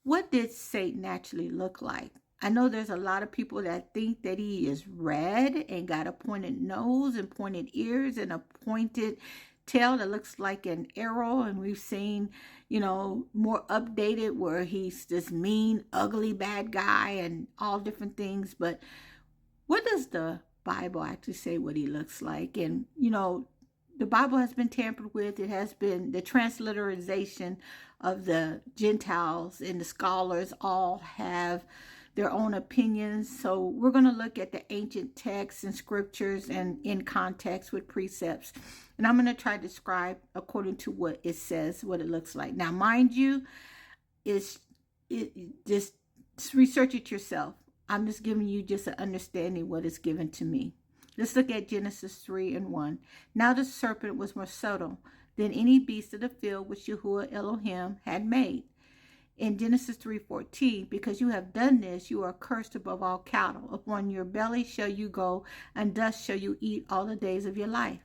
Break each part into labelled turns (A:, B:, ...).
A: What did Satan actually look like? I know there's a lot of people that think that he is red and got a pointed nose and pointed ears and a pointed tail that looks like an arrow. And we've seen, more updated where he's this mean, ugly, bad guy and all different things. But what does the Bible actually say what he looks like? And, the Bible has been tampered with. It has been the transliteration of the Gentiles, and the scholars all have their own opinions. So we're going to look at the ancient texts and scriptures and in context with precepts. And I'm going to try to describe according to what it says, what it looks like. Now, mind you, just research it yourself. I'm just giving you just an understanding what is given to me. Let's look at Genesis 3:1. Now the serpent was more subtle than any beast of the field which Yahuwah Elohim had made. In Genesis 3:14, because you have done this, you are cursed above all cattle. Upon your belly shall you go, and dust shall you eat all the days of your life.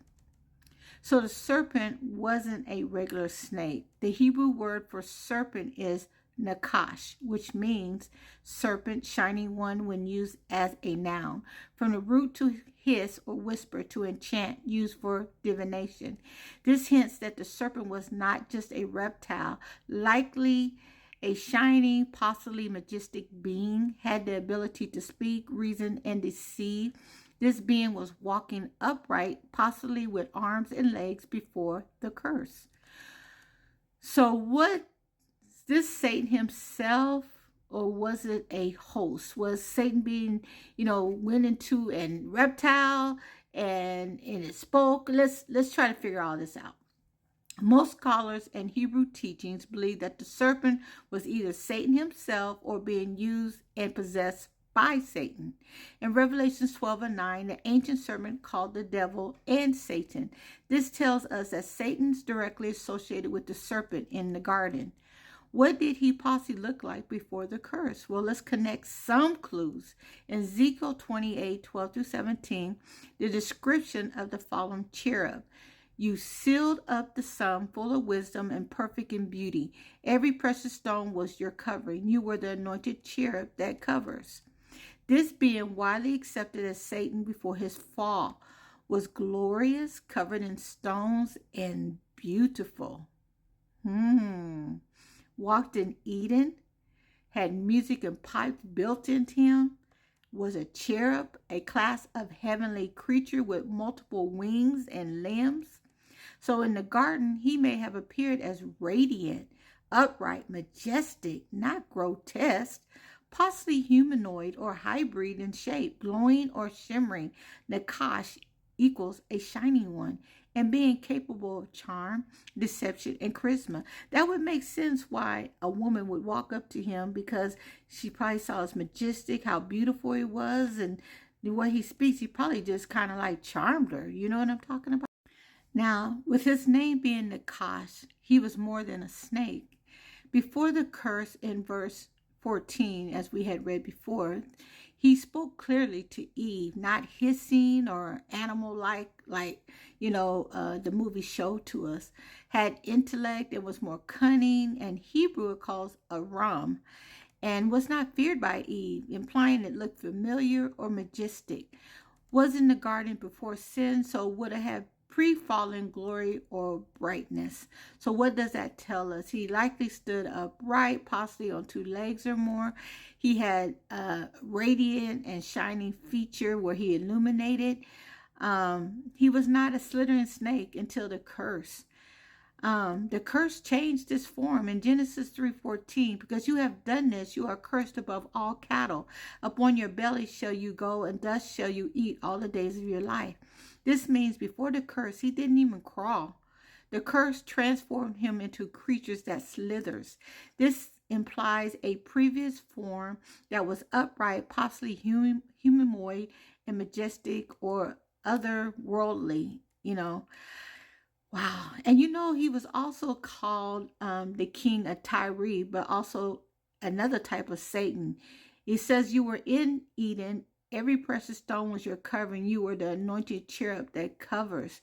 A: So the serpent wasn't a regular snake. The Hebrew word for serpent is Nakash, which means serpent, shining one when used as a noun. From the root to hiss or whisper to enchant, used for divination. This hints that the serpent was not just a reptile, likely a shining, possibly majestic being, had the ability to speak, reason, and deceive. This being was walking upright, possibly with arms and legs before the curse. So what, this Satan himself, or was it a host? Was Satan being, went into a reptile and it spoke? Let's try to figure all this out. Most scholars and Hebrew teachings believe that the serpent was either Satan himself or being used and possessed by Satan. In Revelation 12:9, the ancient serpent called the devil and Satan. This tells us that Satan's directly associated with the serpent in the garden. What did he possibly look like before the curse? Well, let's connect some clues. In Ezekiel 28:12-17, the description of the fallen cherub. You sealed up the sum, full of wisdom and perfect in beauty. Every precious stone was your covering. You were the anointed cherub that covers. This being widely accepted as Satan before his fall was glorious, covered in stones, and beautiful. Walked in Eden, had music and pipes built into him, was a cherub, a class of heavenly creature with multiple wings and limbs. So in the garden, he may have appeared as radiant, upright, majestic, not grotesque, possibly humanoid or hybrid in shape, glowing or shimmering. Nakash equals a shining one, and being capable of charm, deception, and charisma. That would make sense why a woman would walk up to him, because she probably saw his majestic, how beautiful he was, and the way he speaks, he probably just kind of like charmed her. You know what I'm talking about? Now, with his name being Nakash, he was more than a snake. Before the curse in verse 14, as we had read before, he spoke clearly to Eve, not hissing or animal-like, the movie showed to us. Had intellect and was more cunning, and Hebrew it calls Aram, and was not feared by Eve, implying it looked familiar or majestic. Was in the garden before sin, so would have pre-fallen glory or brightness. So what does that tell us? He likely stood upright, possibly on two legs or more. He had a radiant and shining feature where he illuminated. He was not a slithering snake until the curse. The curse changed its form in Genesis 3:14. Because you have done this, you are cursed above all cattle. Upon your belly shall you go, and dust shall you eat all the days of your life. This means before the curse, he didn't even crawl. The curse transformed him into creatures that slithers. This implies a previous form that was upright, possibly humanoid and majestic or otherworldly, Wow. And he was also called the king of Tyre, but also another type of Satan. It says you were in Eden. Every precious stone was your covering. You were the anointed cherub that covers.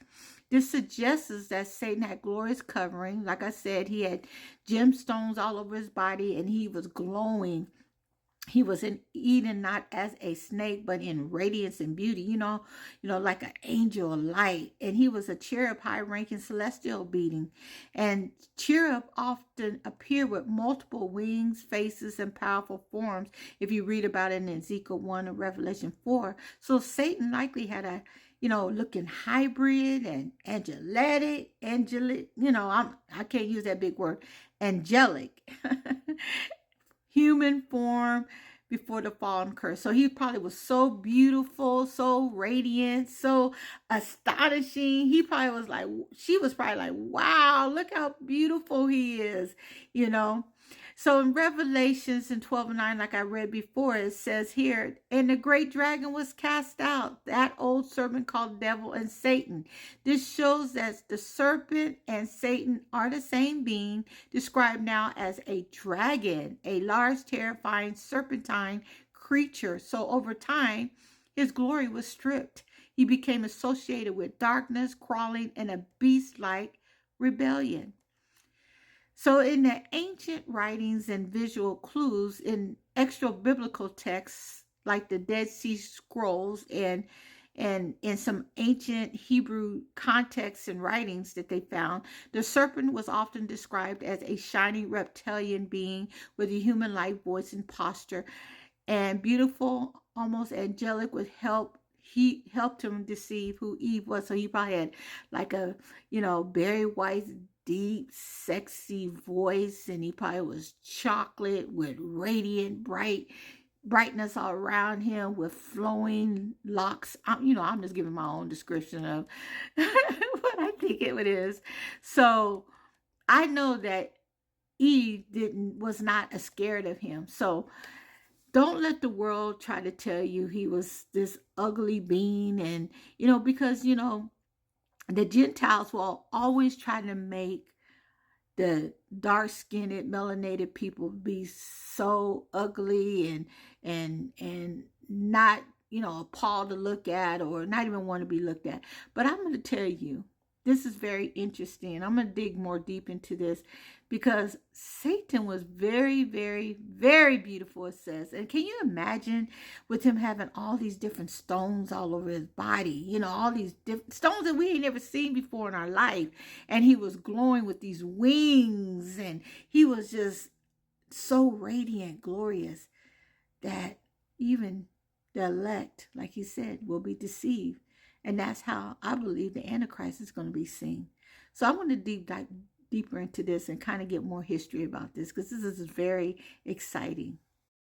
A: This suggests that Satan had glorious covering. Like I said, he had gemstones all over his body, and he was glowing. He was in Eden not as a snake, but in radiance and beauty, like an angel of light. And he was a cherub, high-ranking celestial being. And cherub often appear with multiple wings, faces, and powerful forms, if you read about it in Ezekiel 1 and Revelation 4. So Satan likely had a looking hybrid and angelic, I can't use that big word, angelic. Human form before the fall and curse. So he probably was so beautiful, so radiant, so astonishing. She was probably like, wow, look how beautiful he is, So in Revelations in 12:9, like I read before, it says here, and the great dragon was cast out, that old serpent called devil and Satan. This shows that the serpent and Satan are the same being, described now as a dragon, a large, terrifying, serpentine creature. So over time, his glory was stripped. He became associated with darkness, crawling, and a beast-like rebellion. So in the ancient writings and visual clues in extra biblical texts like the Dead Sea Scrolls and in some ancient Hebrew contexts and writings that they found, the serpent was often described as a shiny reptilian being with a human-like voice and posture, and beautiful, almost angelic, he helped him deceive who Eve was. So he probably had like a, very white, deep, sexy voice, and he probably was chocolate with radiant, brightness all around him with flowing locks. I'm just giving my own description of what I think it is. So I know that Eve was not scared of him. So don't let the world try to tell you he was this ugly being, and because the Gentiles will always try to make the dark-skinned, melanated people be so ugly and not, appalled to look at, or not even want to be looked at. But I'm going to tell you, this is very interesting. I'm going to dig more deep into this, because Satan was very, very, very beautiful, it says. And can you imagine with him having all these different stones all over his body, all these different stones that we ain't never seen before in our life. And he was glowing with these wings, and he was just so radiant, glorious, that even the elect, like he said, will be deceived. And that's how I believe the Antichrist is going to be seen. So I want to dive deeper into this and kind of get more history about this, because this is very exciting.